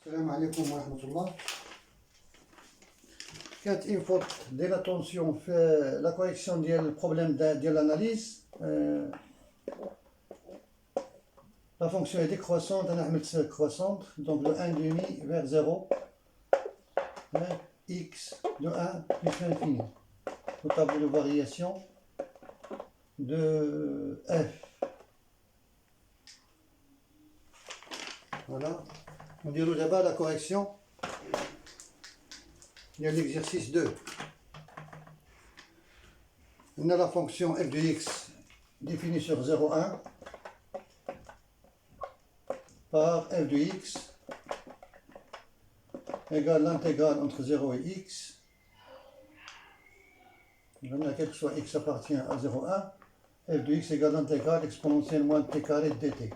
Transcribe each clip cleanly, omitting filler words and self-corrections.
Salam alaikum wa rahmatullah. Quand il faut de l'attention fait la correction du problème de l'analyse, la fonction est décroissante, on a mis croissante, donc de 1,5 vers 0, x de 1 plus l'infini. Au tableau de variation de f. Voilà. On dit d'abord la correction. Il y a l'exercice 2. On a la fonction f de x définie sur 0,1 par f de x égale l'intégrale entre 0 et x. Quel que soit x appartient à 0,1, f de x égale l'intégrale exponentielle moins t carré dt.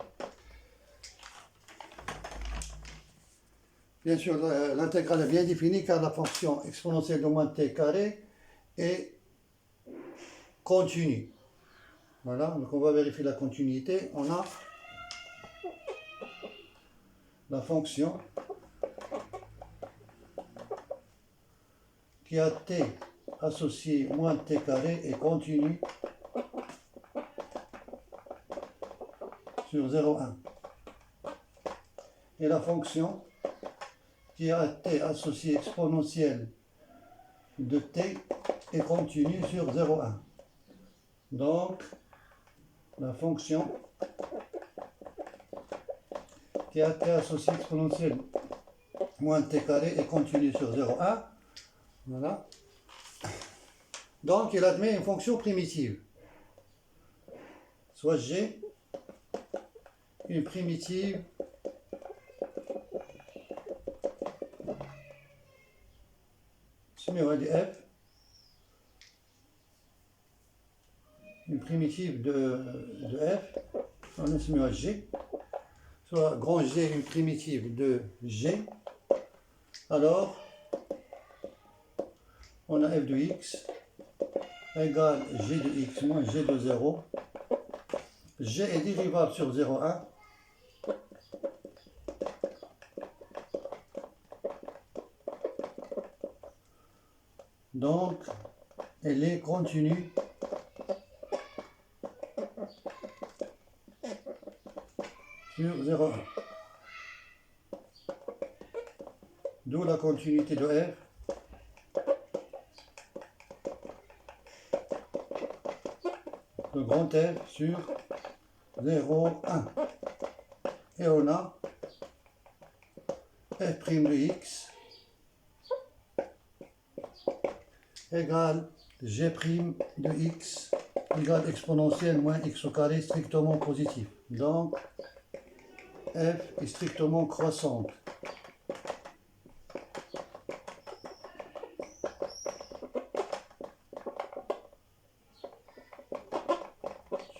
Bien sûr, l'intégrale est bien définie car la fonction exponentielle de moins t carré est continue. Voilà, donc on va vérifier la continuité. On a la fonction qui a t associé moins t carré est continue sur 0,1. Et la fonction qui a t associé exponentielle de t est continue sur 0,1. Donc, la fonction qui a t associé exponentielle moins t carré est continue sur 0,1. Voilà. Donc, il admet une fonction primitive. Soit g, une primitive de f, une primitive de f, on est à g, soit grand G, une primitive de g, alors on a f de x égale g de x moins g de 0. G est dérivable sur 0,1. Donc, elle est continue sur 0,1. D'où la continuité de f. Le grand F sur 0,1. Et on a f' de x égale g' de x égale exponentielle moins x au carré strictement positif. Donc, f est strictement croissante.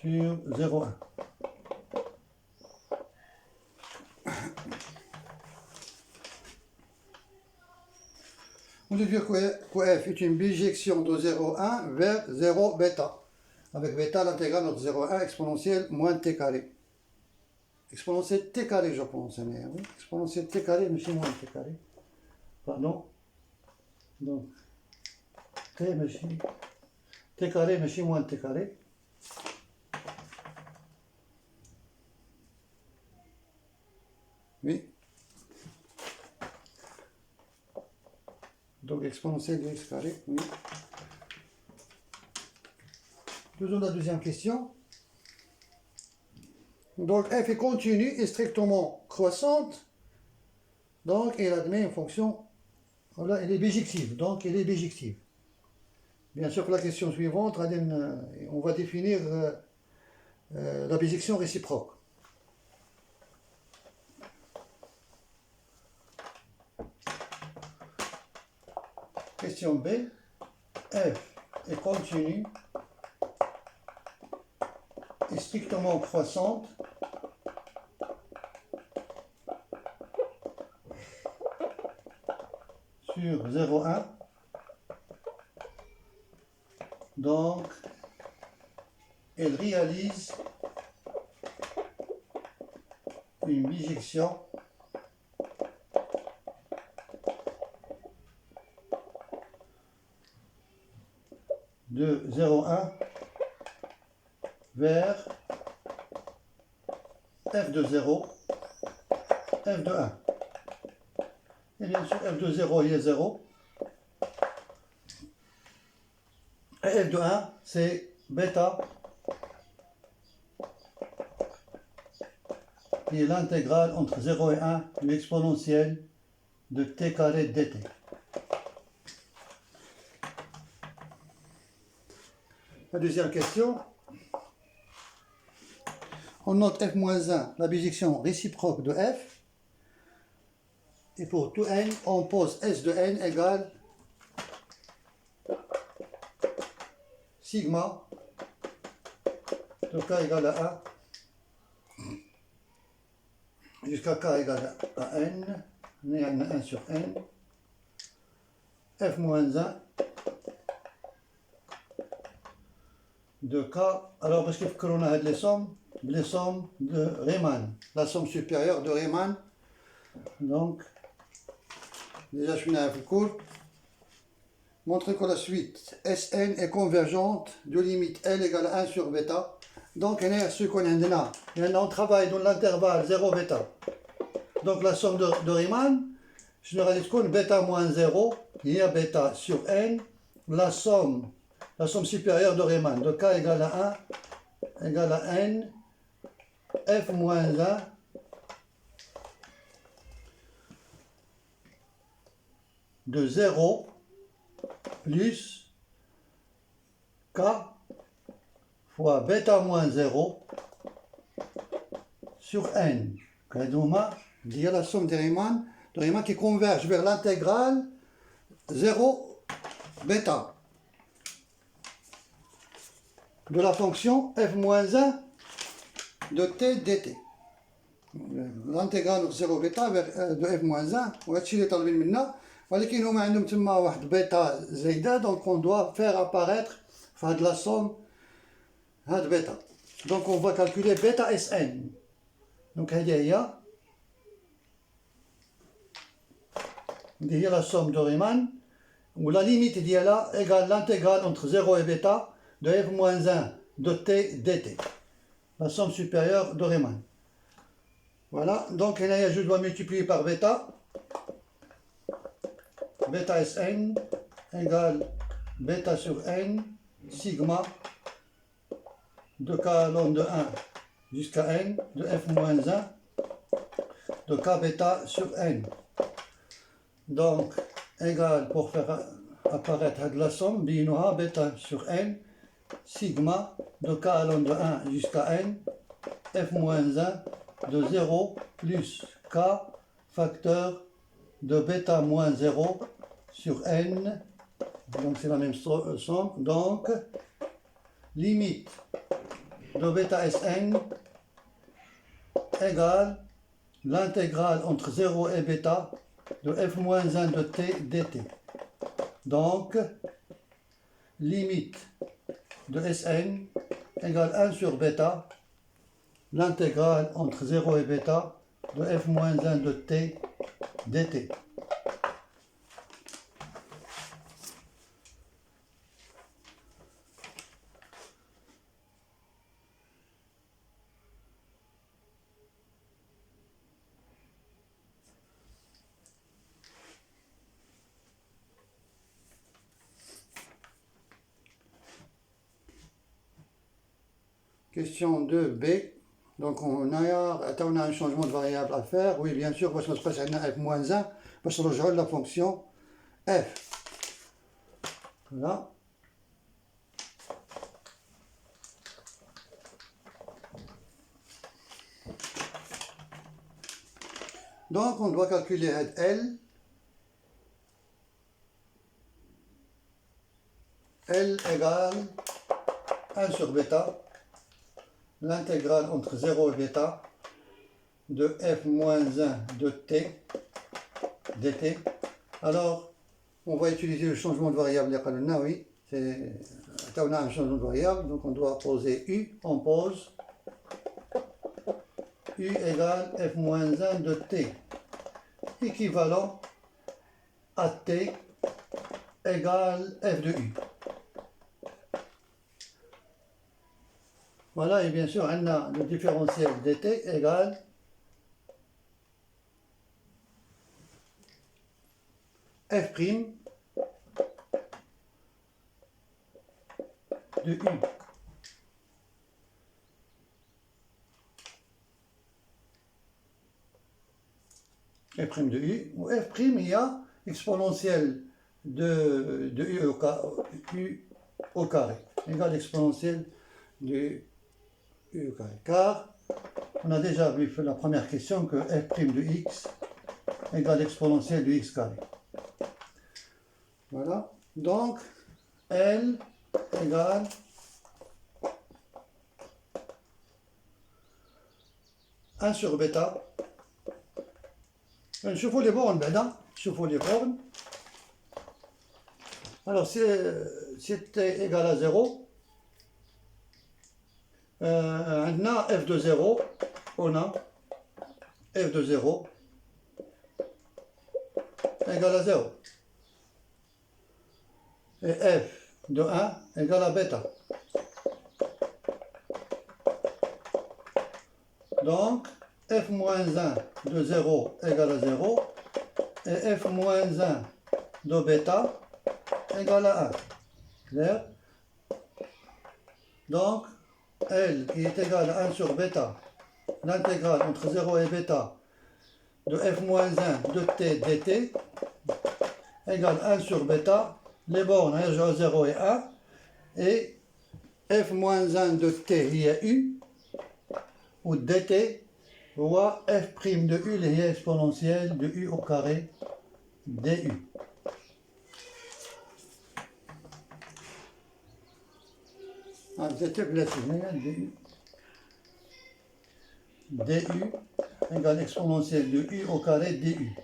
Sur 0,1. On dit dire que f est une bijection de 0,1 vers 0 bêta. Avec bêta, l'intégrale entre 0,1 exponentielle moins t carré. Exponentielle t carré, je pense. Mais oui, exponentielle t carré, mais c'est moins t carré. Pardon. Donc, t carré, mais c'est moins t carré. Oui. Donc, exponentielle de x carré, oui. Faisons la deuxième question. Donc, f est continue et strictement croissante. Donc, elle admet une fonction, voilà, elle est bijective. Donc, elle est bijective. Bien sûr que la question suivante, on va définir la bijection réciproque. Question B. F est continue et strictement croissante sur 0,1. Donc, elle réalise une bijection de 0,1 vers f de 0, f de 1. Et bien sûr, f de 0, il est 0. Et f de 1, c'est bêta, qui est l'intégrale entre 0 et 1 du exponentiel de t carré dt. La deuxième question. On note f-1, la bijection réciproque de f. Et pour tout n, on pose s de n égale sigma de k égale à 1 jusqu'à k égale à n, on est à 1 sur n, f-1 de k. Alors, parce que l'on a les sommes de Riemann, la somme supérieure de Riemann. Donc, déjà, je finis avec le cours. Montrer que la suite Sn est convergente de limite L égale à 1 sur bêta. Donc, ce qu'on a, on travaille dans l'intervalle 0 bêta. Donc, la somme de Riemann, je réalise qu'on bêta moins 0, il y a bêta sur n, la somme supérieure de Riemann, de k égale à 1 égale à n, f moins 1 de 0 plus k fois bêta moins 0 sur n. Il y a la somme de Riemann qui converge vers l'intégrale 0 bêta de la fonction f moins 1 de t dt. L'intégrale 0 bêta de f moins 1, وهادشي اللي طالبين منا، ولكن هما عندهم تما واحد بيتا زايده، donc on doit faire apparaître في هاد la somme هاد بيتا. Donc on va calculer bêta Sn. Donc هذه هي la somme de Riemann, où la limite ديالها égale l'intégrale entre 0 et bêta de f moins 1 de t dt. La somme supérieure de Riemann. Voilà, donc je dois multiplier par bêta. Bêta Sn égale bêta sur n, sigma de k ln de 1 jusqu'à n de f moins 1 de k bêta sur n. Donc, égale, pour faire apparaître la somme, bêta sur n, sigma de k ln de 1 jusqu'à n, f moins 1 de 0 plus k facteur de bêta moins 0 sur n. Donc c'est la même somme. Donc, limite de bêta Sn égale l'intégrale entre 0 et bêta de f moins 1 de t dt. Donc, limite de Sn égale 1 sur bêta, l'intégrale entre 0 et bêta de f moins 1 de t dt. Question 2b. Donc on a un changement de variable à faire. Oui, bien sûr, parce qu'on se passe à f-1, parce qu'on rejoint la fonction f. Voilà. Donc on doit calculer L. L égale 1 sur bêta, l'intégrale entre 0 et bêta de f moins 1 de t dt. Alors, on va utiliser le changement de variable. Oui, on a un changement de variable, donc on doit poser u. On pose u égale f moins 1 de t, équivalent à t égale f de u. Voilà, et bien sûr, on a le différentiel dt égale f' de u. F' de u, ou f', il y a exponentielle de u au carré, égale exponentielle de u au carré. Car on a déjà vu la première question que f' de x égale exponentielle de x carré. Voilà. Donc, L égale un sur bêta. نشوفوا les bornes بعدا نشوفوا les bornes. Alors si t égal à 0, عندنا f de 0, on a f de 0 égale à 0 et f de 1 égale à bêta. Donc f moins 1 de 0 égale à 0 et f moins 1 de bêta égale à 1. Clair? Donc L qui est égal à 1 sur bêta, l'intégrale entre 0 et bêta de f moins 1 de t dt égale 1 sur bêta, les bornes à 0 et 1, et f moins 1 de t il y a u, ou dt, ou f' de u il y a exponentielle de u au carré du. du égale exponentielle de u au carré du.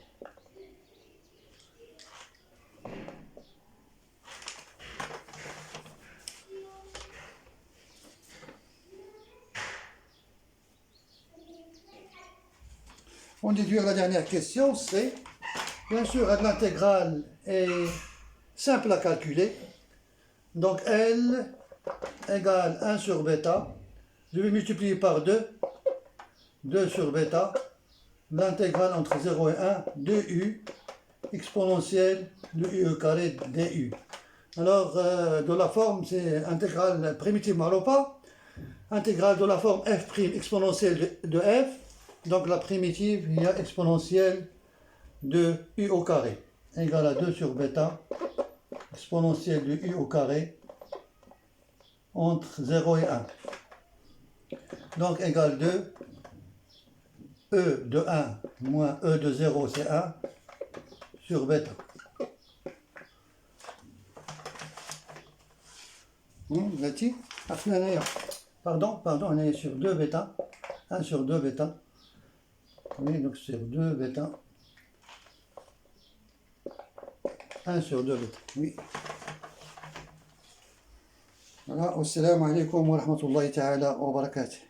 On déduit la dernière question, c'est, bien sûr, l'intégrale est simple à calculer. Donc L égale 1 sur bêta. Je vais multiplier par 2. 2 sur bêta. L'intégrale entre 0 et 1 de u exponentielle de u au carré du. Alors, de la forme, c'est intégrale primitive Maropa. Intégrale de la forme f' exponentielle de f. Donc la primitive, il y a exponentielle de u au carré égale à 2 sur bêta, exponentielle de u au carré entre 0 et 1. Donc égale 2, e de 1 moins e de 0 c'est 1 sur bêta. Pardon, on est sur 2 bêta, 1 sur 2 bêta. Oui, donc sur 2 bêta. 1 sur 2 bêta. Oui. Voilà, wassalamu alaikum wa rahmatullahi ta'ala wa barakatuh.